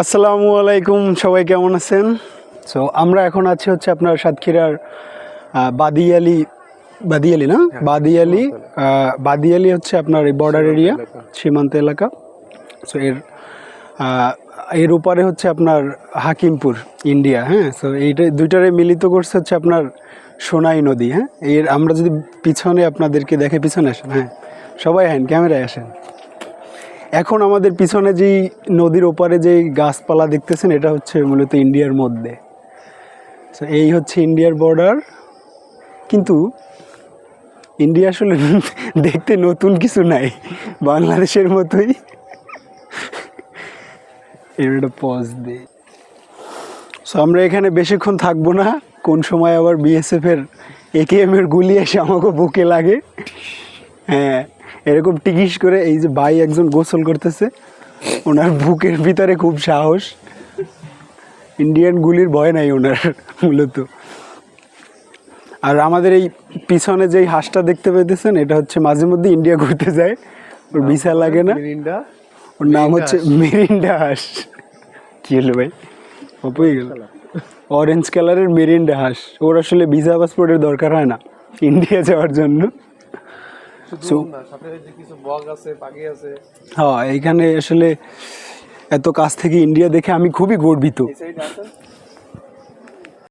আসসালামু আলাইকুম, সবাই কেমন আছেন? সো আমরা এখন আছি হচ্ছে আপনার সাতক্ষীরার বাদিয়ালি বাদিয়ালি না বাদিয়ালি বাদিয়ালি হচ্ছে আপনার এই বর্ডার এরিয়া, সীমান্ত এলাকা। সো এর উপরে হচ্ছে আপনার হাকিমপুর, ইন্ডিয়া। হ্যাঁ, সো এইটা দুইটারে মিলিত করছে হচ্ছে আপনার সোনাই নদী। হ্যাঁ, এর আমরা যদি পিছনে আপনাদেরকে দেখে, পিছনে আসেন। হ্যাঁ, সবাই হ্যাঁ ক্যামেরায় আসেন। এখন আমাদের পিছনে যেই নদীর ওপারে যেই গাছপালা দেখতেছেন, এটা হচ্ছে মূলত ইন্ডিয়ার মধ্যে। সো এই হচ্ছে ইন্ডিয়ার বর্ডার। কিন্তু ইন্ডিয়া আসলে দেখতে নতুন কিছু নাই, বাংলাদেশের মতোই। এর একটা পজ দিই। সো আমরা এখানে বেশিক্ষণ থাকবো না, কোন সময় আবার বিএসএফ এর একেএম এর গুলি এসে আমাকে বুকে লাগে। হ্যাঁ, এরকম টিকিস করে। এই যে ভাই একজন গোসল করতেছে, ওনার বুকের ভিতরে খুব সাহস, ইন্ডিয়ান গুলির ভয় নাই ওনার মূলত। আর আমাদের এই পিছনে যেই হাঁসটা দেখতে পেতেছেন, এটা হচ্ছে মাঝে মধ্যে ইন্ডিয়া ঘুরতে যায়, ওর ভিসা লাগে না। ওর নাম হচ্ছে মেরিন্ডা হাঁস। কি হলো ভাই, অপই গেল। অরেঞ্জ কালারের মেরিন্ডা হাঁস। ওর আসলে ভিসা পাসপোর্টের দরকার হয় না ইন্ডিয়া যাওয়ার জন্য। হ্যাঁ, এইখানে আসলে এত কাছ থেকে ইন্ডিয়া দেখে আমি খুবই গর্বিত।